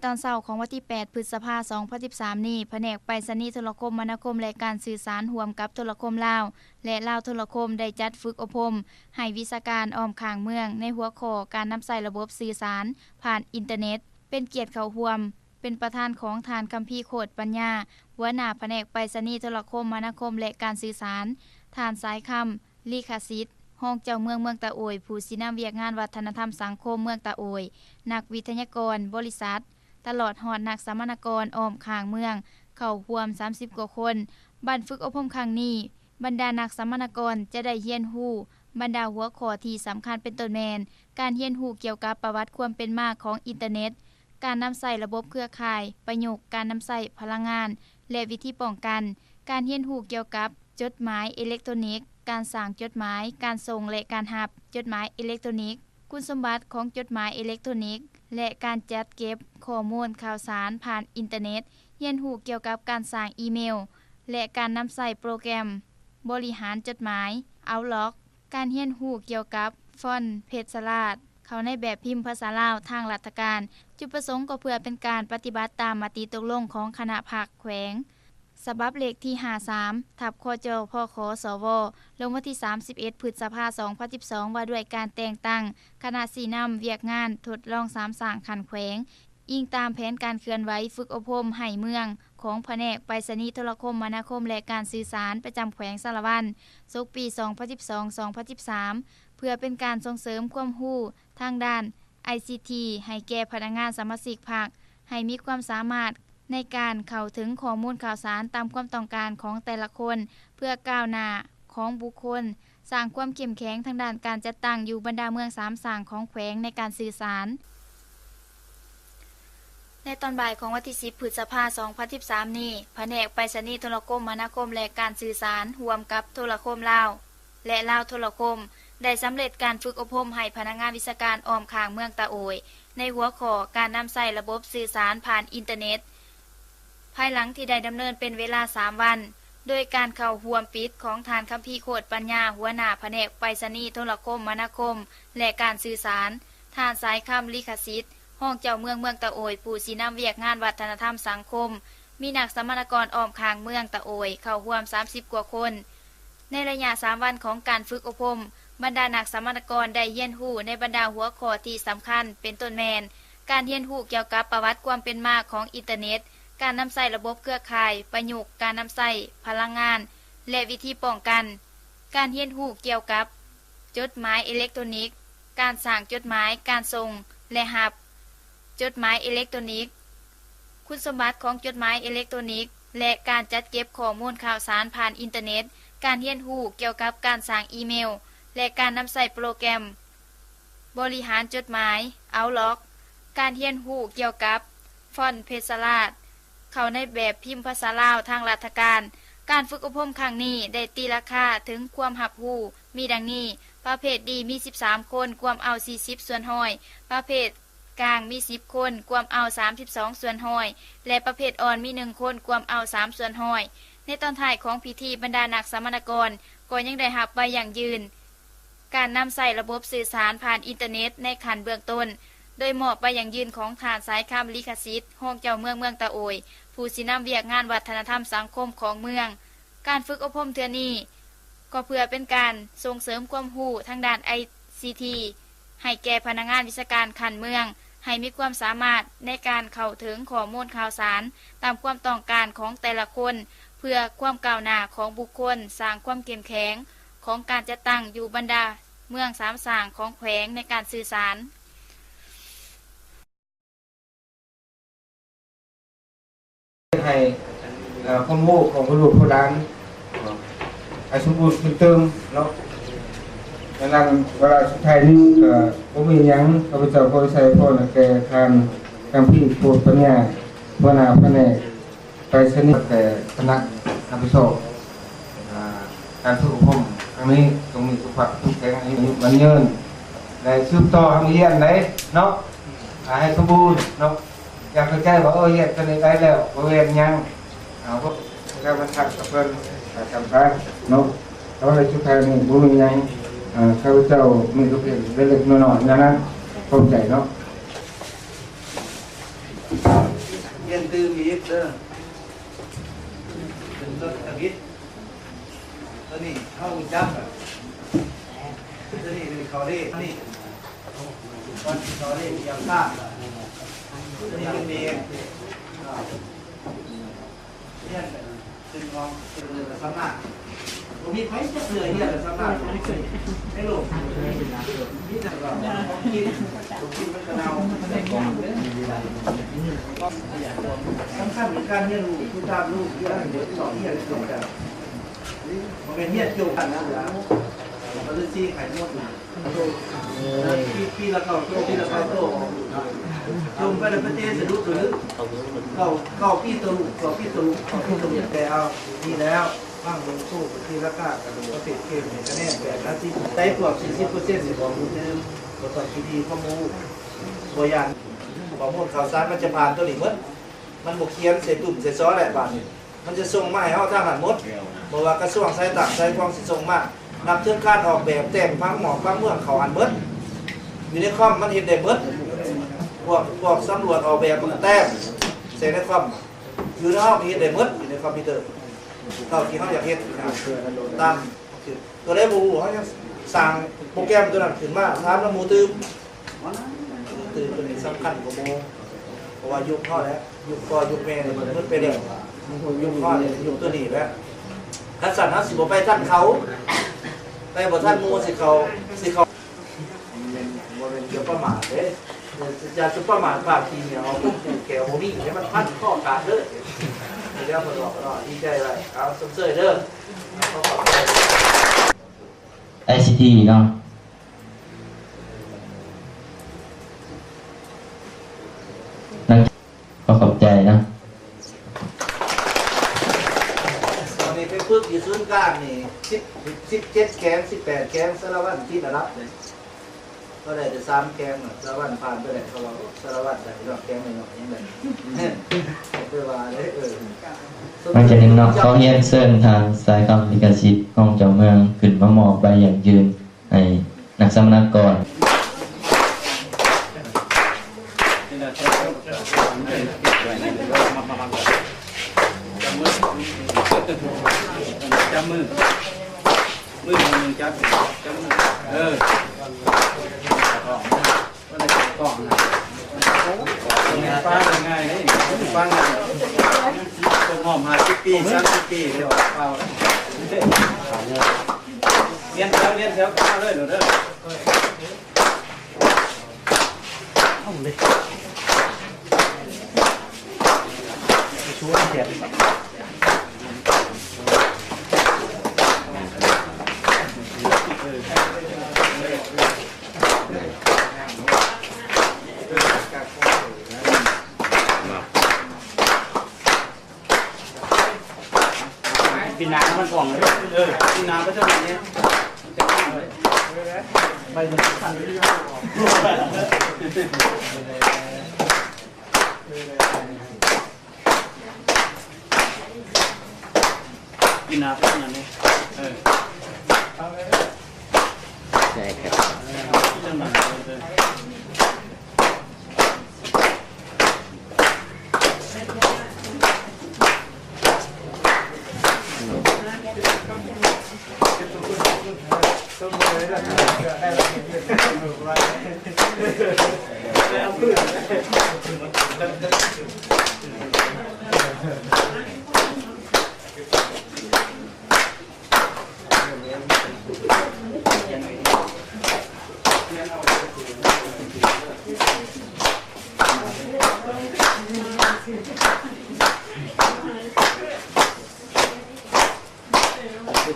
ตอนเช้าของวันที่ 8 พฤษภาคม 2013 นี้แผนกไปรษณีย์โทรคมนาคมและการสื่อสารร่วมกับโทรคมลาวและลาวโทรคมได้จัดฝึกอบรมให้วิชาการอ้อมข้างเมืองในหัวข้อการนำใช้ระบบสื่อสารผ่านอินเทอร์เน็ตเป็นเกียรติเข้าร่วมเป็นประธานของทานคัมภีร์โคตรปัญญาหัวหน้าแผนกไปรษณีย์โทรคมนาคมและการสื่อสารทานสายคำลิขสิทธิ์ห้องเจ้าเมืองตาโอยผู้สินำเวียกงานวัฒนธรรมสังคมเมืองตาโอยนักวิทยากรบริษัทตลอดหอดนักสัมมนากรอ้อมข้างเมืองเข้าร่วม30กว่าคนบันฝึกอบรมครั้งนี้บรรดานักสัมมนากรจะได้เรียนรู้บรรดาหัวข้อที่สำคัญเป็นต้นแม่นการเรียนรู้เกี่ยวกับประวัติความเป็นมาของอินเทอร์เน็ตการนำใช้ระบบเครือข่ายประยุกต์การนำใช้พลังงานและวิธีป้องกันการเรียนรู้เกี่ยวกับจดหมายอิเล็กทรอนิกส์การสร้างจดหมายการส่งและการรับจดหมายอิเล็กทรอนิกส์คุณสมบัติของจดหมายอิเล็กทรอนิกส์และการจัดเก็บข้อมูลข่าวสารผ่านอินเทอร์เน็ตเรียนรู้เกี่ยวกับการสร้างอีเมลและการนำใช้โปรแกรมบริหารจดหมาย Outlook การเรียนรู้เกี่ยวกับฟอนต์เพชรสลาดเข้าในแบบพิมพ์ภาษาลาวทางราชการจุดประสงค์ก็เพื่อเป็นการปฏิบัติตามมติตกลงของคณะภาคแขวงฉบับเลขที่53ทับคจพคสวลงวันที่31พฤษภาคม2012ว่าด้วยการแต่งตั้งคณะสีนำเวียกงานทดลอง3สร้างขันแขวงอิงตามแผนการเคลื่อนไหวฝึกอบรมให้เมืองของแผนกไปรษณีย์โทรคมนาคมและการสื่อสารประจำแขวงสารวันศุกร์ปี2012-2013เพื่อเป็นการส่งเสริมความรู้ทางด้าน ICT ให้แก่พนักงานสมาชิกพรรคให้มีความสามารถในการเข้าถึงข้อมูลข่าวสารตามความต้องการของแต่ละคนเพื่อก้าวหน้าของบุคคลสร้างความเข้มแข็งทางด้านการจัดตั้งอยู่บรรดาเมือง3สร้างของแขวงในการสื่อสารในตอนบ่ายของวันที่10พฤษภาคม2013นี้แผนกไปรษณีย์โทรคมนาคมและการสื่อสารร่วมกับโทรคมลาวและลาวโทรคมได้สำเร็จการฝึกอบรมให้พนักงานวิชาการอ้อมข้างเมืองตาโอยในหัวข้อการนำใช้ระบบสื่อสารผ่านอินเทอร์เน็ตภายหลังที่ได้ดำเนินเป็นเวลา3วันโดยการเข้าร่วมปิดของทานคัมภีร์โคตรปัญญาหัวหน้าแผนกไปรษณีย์โทรคมนาคมและการสื่อสารทานสายคำลิขสิทธิ์ห้องเจ้าเมืองตาโอยผู้สินำเวียกงานวัฒนธรรมสังคมมีนักสัมมนากรอ้อมข้างเมืองตาโอยเข้าร่วม30กว่าคนในระยะ3วันของการฝึกอบรมบรรดานักสัมมนากรได้เรียนรู้ในบรรดาหัวข้อที่สำคัญเป็นต้นแม่นการเรียนรู้เกี่ยวกับประวัติความเป็นมาของอินเทอร์เน็ตการนำใช้ระบบเครือข่ายประยุกต์การนำใช้พลังงานและวิธีป้องกันการเรียนรู้เกี่ยวกับจดหมายอิเล็กทรอนิกส์การสร้างจดหมายการส่งและรับจดหมายอิเล็กทรอนิกส์คุณสมบัติของจดหมายอิเล็กทรอนิกส์และการจัดเก็บข้อมูลข่าวสารผ่านอินเทอร์เน็ตการเรียนรู้เกี่ยวกับการสร้างอีเมลและการนำใช้โปรแกรมบริหารจดหมาย Outlook การเรียนรู้เกี่ยวกับฟอนต์เพชรสลาดเข้าในแบบพิมพ์ภาษาลาวทางราชการการฝึกอบรมครั้งนี้ได้ตีราคาถึงความรับรู้มีดังนี้ประเภทดีมี13คนกวมเอา40ส่วนห้อยประเภทกลางมี10คนกวมเอา32ส่วนห้อยและประเภทอ่อนมี1คนกวมเอา3ส่วนห้อยในตอนท้ายของพิธีบรรดานักสัมมนากรก็ยังได้รับใบอย่างยืนการนำใช้ระบบสื่อสารผ่านอินเทอร์เน็ตในขั้นเบื้องต้นโดยมอบใบอย่างยืนของฐานสายคำลิขสิทธิ์ห้องเจ้าเมืองตาโอยผู้สินำเวียกงานวัฒนธรรมสังคมของเมืองการฝึกอบรมเทื่อนี้ก็เพื่อเป็นการส่งเสริมความรู้ทางด้าน ICT ให้แก่พนักงานวิชาการขันเมืองให้มีความสามารถในการเข้าถึงข้อมูลข่าวสารตามความต้องการของแต่ละคนเพื่อความก้าวหน้าของบุคคลสร้างความเข้มแข็งของการจัดตั้งอยู่บรรดาเมือง3สร้างของแขวงในการสื่อสารให้ความรู้ของผู้ลูกผู้หลานให้สมบูรณ์ขึ้นเติมเนาะดังนั้นเวลาสุดท้ายนี้ก็บ่มีหยังข้าพเจ้าขอใช้พรแก่ทางคัมภีร์โคตรปัญญาหัวหน้าแผนกไปรษณีย์แต่คณะรับผิดชอบการฝึกอบรมครั้งนี้ตรงนี้สุขภาพทุกแข็งอายุมันยืนได้สืบต่อทางเรียนได้เนาะให้สมบูรณ์เนาะอยากเข้าใจว่าเฮ็ดกันได้แล้วบ่เฮ็ดหยังเอาพวกแล้วมันทักกับเพิ่นทำไปเนาะแล้วในสุดท้ายนี่บ่มีหยังข้าพเจ้ามีก็เพียงเล็กๆน้อยๆนั้นเข้าใจเนาะ วิตเด้อเป็นรถทวิตตัวนี้เข้าจับตัวนี้เป็นเขาเร่นี่วันเขาเร่ยาวข้ามตัวนี้เป็นเมย์เนี่ยเป็นกองเป็นเรือสำนักผมมีไฟจะเรือเนี่ยสำนักให้ลูกนี่นั่นก็ผมกินมันกระเนาสำคัญเหมือนกันเนี่ยลูกผู้ตามลูกที่อะไรเดี๋ยวสอนที่อะไรจบกันมันเป็นเนี่ยโจกันนะแล้วมันจะซีไข่มดนะพี่ละเขาโตพี่ละเขาโตจมไปในประเทศสะดุดหรือเขาพี่ตัวลูกเขาพี่ตัวลูกเขาพี่ตัวลูกแต่เอานี่แล้วบ้างลงสู้ที่ละก้ากระโดดติดเกมเนี่ยคะแนนแบบนั้นที่ได้กว่า40%สิบอกมูลนึงตัวต่อทีดีข้อมูลโบยานข้อมูลข่าวสารมันจะผ่านตัวนี้มันบกเขียนเสร็จปุ่มเสร็จซ้อแหละบ้านนี้มันจะส่งมาให้เขาทางหันมดบอกว่ากระทรวงสายต่างสายกองสิส่งมานับถึงการออกแบบแต่งพังหมอกพังเมืองเขาหันเบิดอยู่ในคอมมันเห็นได้เบิดพวกสำรวจออกแบบมันแต้มเสร็จในคอมอยู่ในห้องเห็นได้เบิดอยู่ในคอมพิวเตอร์เท่าที่เขาอยากเห็นตามตัวได้บูเขาจะสั่งโปรแกรมตัวนั้นขึ้นมาทำแล้วมูตื่นตัวนี้สำคัญกว่าโมเพราะว่ายุคพ่อแล้วยุคพ่อยุคแม่เนี่ยมันเป็นเรื่องยุคพ่อเนี่ยยุคตัวนี้แล้วขันสันนะสิบไปท่านเขาไปบ่ท่านมูสิเขาเดี๋ยวประมาทเลยจะชุบประมาทปากทีเนี่ยเอาแก้วโมนี่ให้มันพันข้อขาดเลยเดี๋ยวคนบอกก็ดีใจเลยเอาสมเสยเด้อ ICT เนาะนั่นก็ขอบใจนะตอนนี้ไปฝึกอยู่ศูนย์กลางนี่17แกง18แกงสารวัตรที่ระดับเลยก็ได้แต่3แกงสารวัตรผ่านไปได้เขาว่าสารวัตรได้รอบแกงหน่อยๆยังไงไปว่าเลยหลังจากนี้เนาะเขาเฮียนเซิร์นทางสายคำลิขสิทธิ์ของเจ้าเมืองขึ้นมามอบใบอย่างยืนให้นักสัมมนากรจับมือมือหนึ่งจับมือกล่องนะฟ้าเป็นไงนี่ฟังนะต้นหอม50 ปี30 ปีเดี๋ยวเอาเรียนแถวก้าวเลยเด้อเอาเลยช่วยเสียปีนามันกล่องเลยปีนาก็จะแบบนี้จะข้างเลยใบมันสั่นไปที่ห้องปีนาเป็นอย่างนี้ใช่ครับเรื่องมันเลย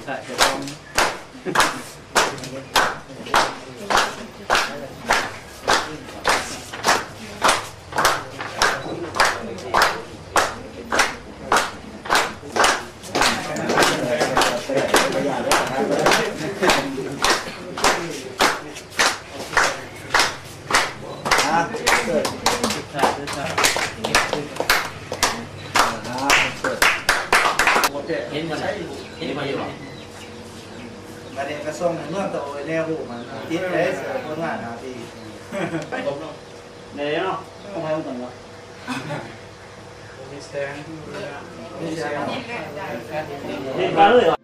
ใช่จะต้องเห็นมาอยู่หรอประเด็นกระทรวงเมื่อตัวแนวหูมันติดได้เสือคนงานหาปีเนี่ยเนาะทำไมต้องวะ มีแสงมีแสง เด็กมาเลยเหรอ